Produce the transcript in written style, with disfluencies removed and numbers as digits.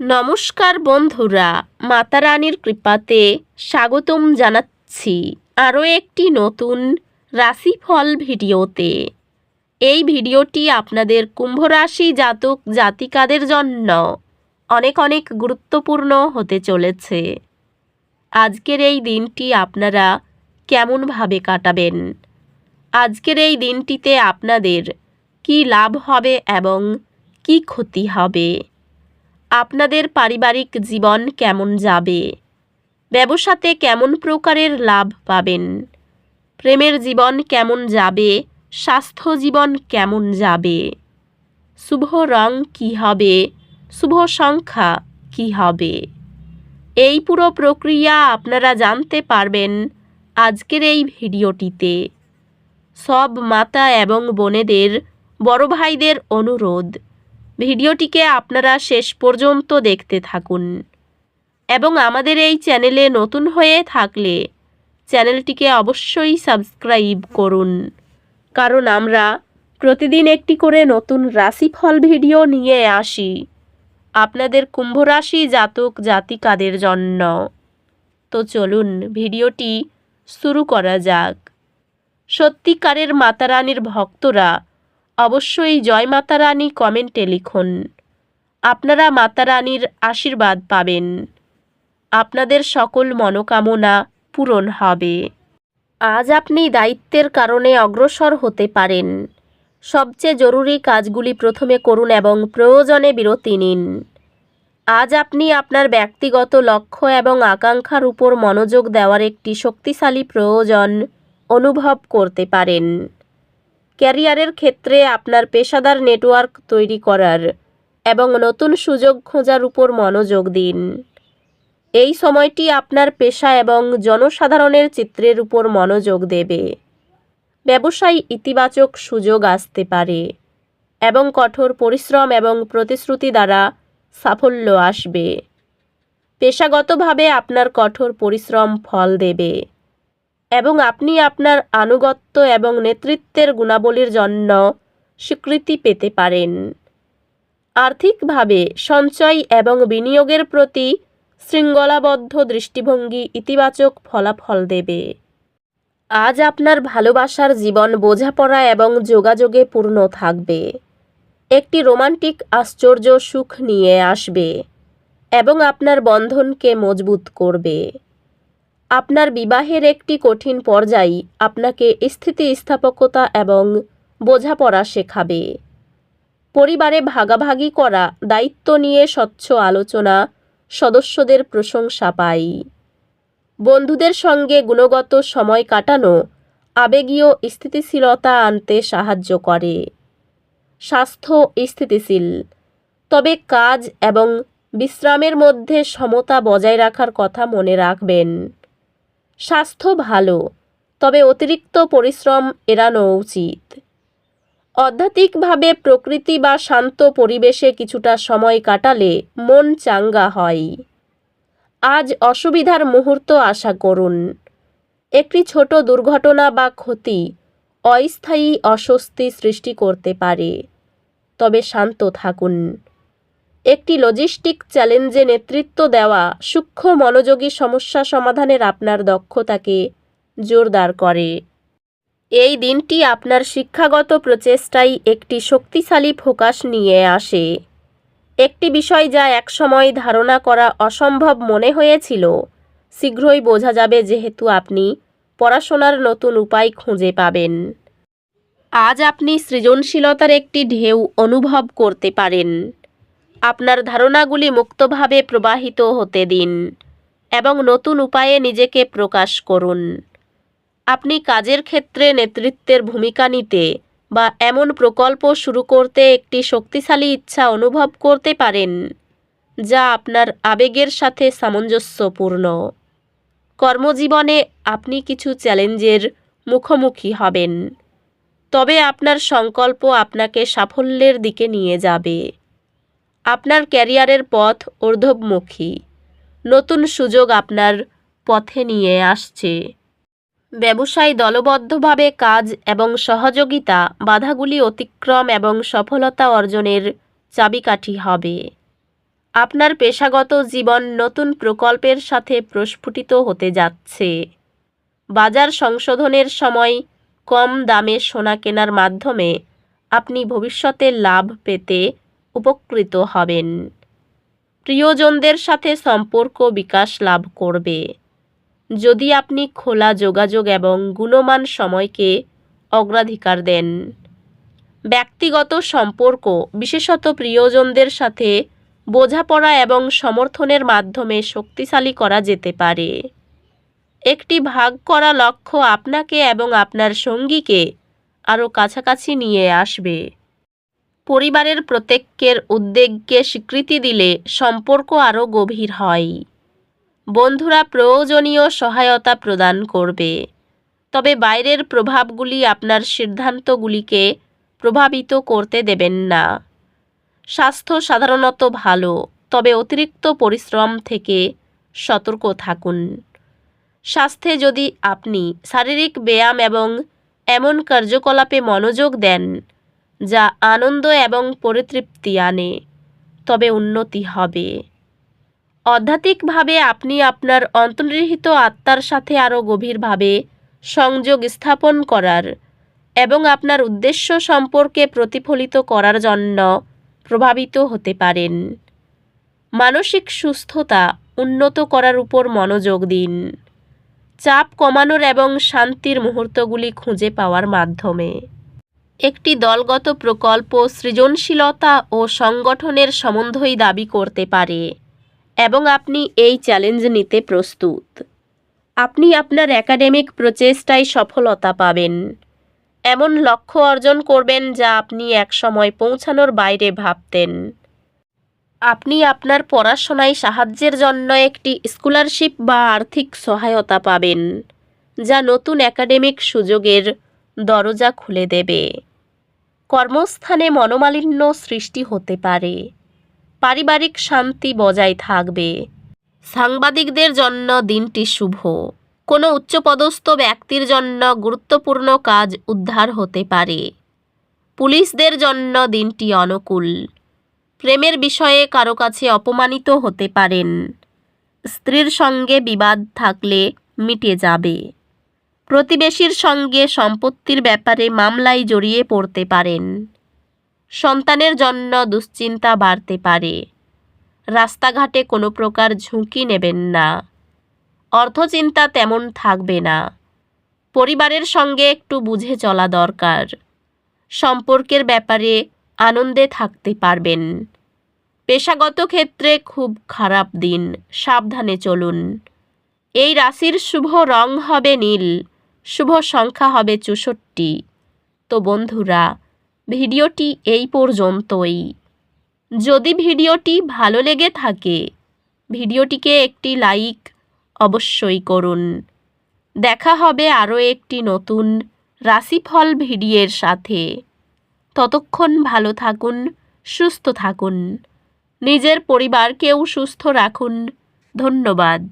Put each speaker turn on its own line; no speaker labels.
নমস্কার বন্ধুরা, মাতা রানীর কৃপাতে স্বাগতম জানাচ্ছি আরও একটি নতুন রাশিফল ভিডিওতে। এই ভিডিওটি আপনাদের কুম্ভ রাশি জাতক জাতিকাদের জন্য অনেক অনেক গুরুত্বপূর্ণ হতে চলেছে। আজকের এই দিনটি আপনারা কেমনভাবে কাটাবেন, আজকের এই দিনটিতে আপনাদের কি লাভ হবে এবং কি ক্ষতি হবে, আপনাদের পারিবারিক জীবন কেমন যাবে, ব্যবসাতে কেমন প্রকারের লাভ পাবেন, প্রেমের জীবন কেমন যাবে, স্বাস্থ্য জীবন কেমন যাবে, শুভ রং কী হবে, শুভ সংখ্যা কী হবে, এই পুরো প্রক্রিয়া আপনারা জানতে পারবেন আজকের এই ভিডিওটিতে। সব মাতা এবং বোনেদের, বড় ভাইদের অনুরোধ, ভিডিওটিকে আপনারা শেষ পর্যন্ত দেখতে থাকুন এবং আমাদের এই চ্যানেলে নতুন হয়ে থাকলে চ্যানেলটিকে অবশ্যই সাবস্ক্রাইব করুন, কারণ আমরা প্রতিদিন একটি করে নতুন রাশিফল ভিডিও নিয়ে আসি আপনাদের কুম্ভ রাশি জাতক জাতিকাদের জন্য। তো চলুন ভিডিওটি শুরু করা যাক। সত্যিকারের মাতা রানীর ভক্তরা অবশ্যই জয় মাতা রানী কমেন্টে লিখুন। আপনারা মাতা রানীর আশীর্বাদ পাবেন, আপনাদের সকল মনোকামনা পূরণ হবে। আজ আপনি দায়িত্বের কারণে অগ্রসর হতে পারেন। সবচেয়ে জরুরি কাজগুলি প্রথমে করুন এবং প্রয়োজনে বিরতি নিন। আজ আপনি আপনার ব্যক্তিগত লক্ষ্য এবং আকাঙ্ক্ষার উপর মনোযোগ দেওয়ার একটি শক্তিশালী প্রয়োজন অনুভব করতে পারেন। ক্যারিয়ারের ক্ষেত্রে আপনার পেশাদার নেটওয়ার্ক তৈরি করার এবং নতুন সুযোগ খোঁজার উপর মনোযোগ দিন। এই সময়টি আপনার পেশা এবং জনসাধারণের চিত্রের উপর মনোযোগ দেবে। ব্যবসায় ইতিবাচক সুযোগ আসতে পারে এবং কঠোর পরিশ্রম এবং প্রতিশ্রুতি দ্বারা সাফল্য আসবে। পেশাগতভাবে আপনার কঠোর পরিশ্রম ফল দেবে এবং আপনি আপনার আনুগত্য এবং নেতৃত্বের গুণাবলীর জন্য স্বীকৃতি পেতে পারেন। আর্থিকভাবে সঞ্চয় এবং বিনিয়োগের প্রতি শৃঙ্খলাবদ্ধ দৃষ্টিভঙ্গি ইতিবাচক ফলাফল দেবে। আজ আপনার ভালোবাসার জীবন বোঝাপড়া এবং যোগাযোগে পূর্ণ থাকবে। একটি রোমান্টিক আশ্চর্য সুখ নিয়ে আসবে এবং আপনার বন্ধনকে মজবুত করবে। আপনার বিবাহের একটি কঠিন পর্যায় আপনাকে স্থিতিস্থাপকতা এবং বোঝাপড়া শেখাবে। পরিবারে ভাগাভাগি করা দায়িত্ব নিয়ে স্বচ্ছ আলোচনা সদস্যদের প্রশংসা পায়। বন্ধুদের সঙ্গে গুণগত সময় কাটানো আবেগীয় স্থিতিশীলতা আনতে সাহায্য করে। স্বাস্থ্য স্থিতিশীল, তবে কাজ এবং বিশ্রামের মধ্যে সমতা বজায় রাখার কথা মনে রাখবেন। স্বাস্থ্য ভালো, তবে অতিরিক্ত পরিশ্রম এড়ানো উচিত। আধ্যাত্মিকভাবে প্রকৃতি বা শান্ত পরিবেশে কিছুটা সময় কাটালে মন চাঙ্গা হয়। আজ অসুবিধার মুহূর্ত আশা করুন। একটি ছোট দুর্ঘটনা বা ক্ষতি অস্থায়ী অস্বস্তি সৃষ্টি করতে পারে, তবে শান্ত থাকুন। একটি লজিস্টিক চ্যালেঞ্জে নেতৃত্ব দেওয়া সূক্ষ্ম মনোযোগী সমস্যা সমাধানের আপনার দক্ষতাকে জোরদার করে। এই দিনটি আপনার শিক্ষাগত প্রচেষ্টায় একটি শক্তিশালী ফোকাস নিয়ে আসে। একটি বিষয় যা একসময় ধারণা করা অসম্ভব মনে হয়েছিল শীঘ্রই বোঝা যাবে, যেহেতু আপনি পড়াশোনার নতুন উপায় খুঁজে পাবেন। আজ আপনি সৃজনশীলতার একটি ঢেউ অনুভব করতে পারেন। আপনার ধারণাগুলি মুক্তভাবে প্রবাহিত হতে দিন এবং নতুন উপায়ে নিজেকে প্রকাশ করুন। আপনি কাজের ক্ষেত্রে নেতৃত্বের ভূমিকা নিতে বা এমন প্রকল্প শুরু করতে একটি শক্তিশালী ইচ্ছা অনুভব করতে পারেন যা আপনার আবেগের সাথে সামঞ্জস্যপূর্ণ। কর্মজীবনে আপনি কিছু চ্যালেঞ্জের মুখোমুখি হবেন, তবে আপনার সংকল্প আপনাকে সাফল্যের দিকে নিয়ে যাবে। আপনার ক্যারিয়ারের পথ ঊর্ধ্বমুখী, নতুন সুযোগ আপনার পথে নিয়ে আসছে। ব্যবসায় দলবদ্ধভাবে কাজ এবং সহযোগিতা বাধাগুলি অতিক্রম এবং সফলতা অর্জনের চাবিকাঠি হবে। আপনার পেশাগত জীবন নতুন প্রকল্পের সাথে প্রস্ফুটিত হতে যাচ্ছে। বাজার সংশোধনের সময় কম দামে সোনা কেনার মাধ্যমে আপনি ভবিষ্যতে লাভ পেতে উপকৃত হবেন। প্রিয়জনদের সাথে সম্পর্ক বিকাশ লাভ করবে। যদি আপনি খোলা যোগাযোগ এবং গুণমান সময়কে অগ্রাধিকার দেন। ব্যক্তিগত সম্পর্ক, বিশেষত প্রিয়জনদের সাথে বোঝাপড়া এবং সমর্থনের মাধ্যমে শক্তিশালী করা যেতে পারে। একটি ভাগ করা লক্ষ্য আপনাকে এবং আপনার সঙ্গীকে আরও কাছাকাছি নিয়ে আসবে। পরিবারের প্রত্যেকের উদ্বেগকে স্বীকৃতি দিলে সম্পর্ক আরও গভীর হয়। বন্ধুরা প্রয়োজনীয় সহায়তা প্রদান করবে, তবে বাইরের প্রভাবগুলি আপনার সিদ্ধান্তগুলিকে প্রভাবিত করতে দেবেন না। স্বাস্থ্য সাধারণত ভালো, তবে অতিরিক্ত পরিশ্রম থেকে সতর্ক থাকুন। স্বাস্থ্যে যদি আপনি শারীরিক ব্যায়াম এবং এমন কার্যকলাপে মনোযোগ দেন যা আনন্দ এবং পরিতৃপ্তি আনে, তবে উন্নতি হবে। আধ্যাত্মিকভাবে আপনি আপনার অন্তর্নিহিত আত্মার সাথে আরও গভীরভাবে সংযোগ স্থাপন করার এবং আপনার উদ্দেশ্য সম্পর্কে প্রতিফলিত করার জন্য প্রভাবিত হতে পারেন। মানসিক সুস্থতা উন্নত করার উপর মনোযোগ দিন, চাপ কমানোর এবং শান্তির মুহূর্তগুলি খুঁজে পাওয়ার মাধ্যমে। একটি দলগত প্রকল্প সৃজনশীলতা ও সংগঠনের সম্বন্ধই দাবি করতে পারে এবং আপনি এই চ্যালেঞ্জ নিতে প্রস্তুত। আপনি আপনার একাডেমিক প্রচেষ্টায় সফলতা পাবেন, এমন লক্ষ্য অর্জন করবেন যা আপনি একসময় পৌঁছানোর বাইরে ভাবতেন। আপনি আপনার পড়াশোনায় সাহায্যের জন্য একটি স্কলারশিপ বা আর্থিক সহায়তা পাবেন, যা নতুন একাডেমিক সুযোগের দরজা খুলে দেবে। কর্মস্থানে মনোমালিন্য সৃষ্টি হতে পারে, পারিবারিক শান্তি বজায় থাকবে। সাংবাদিকদের জন্য দিনটি শুভ, কোনো উচ্চপদস্থ ব্যক্তির জন্য গুরুত্বপূর্ণ কাজ উদ্ধার হতে পারে। পুলিশদের জন্য দিনটি অনুকূল, প্রেমের বিষয়ে কারো কাছে অপমানিত হতে পারেন। স্ত্রীর সঙ্গে বিবাদ থাকলে মিটে যাবে। প্রতিবেশীর সঙ্গে সম্পত্তির ব্যাপারে মামলায় জড়িয়ে পড়তে পারেন। সন্তানের জন্য দুশ্চিন্তা বাড়তে পারে। রাস্তাঘাটে কোনো প্রকার ঝুঁকি নেবেন না। অর্থচিন্তা তেমন থাকবে না। পরিবারের সঙ্গে একটু বুঝে চলা দরকার। সম্পর্কের ব্যাপারে আনন্দে থাকতে পারবেন। পেশাগত ক্ষেত্রে খুব খারাপ দিন, সাবধানে চলুন। এই রাশির শুভ রং হবে নীল, শুভ সংখ্যা হবে 64। তো বন্ধুরা, ভিডিওটি এই পর্যন্তই। যদি ভিডিওটি ভালো লেগে থাকে, ভিডিওটিকে একটি লাইক অবশ্যই করুন। দেখা হবে আরও একটি নতুন রাশিফল ভিডিওর সাথে। ততক্ষণ ভালো থাকুন, সুস্থ থাকুন, নিজের পরিবারকেও সুস্থ রাখুন। ধন্যবাদ।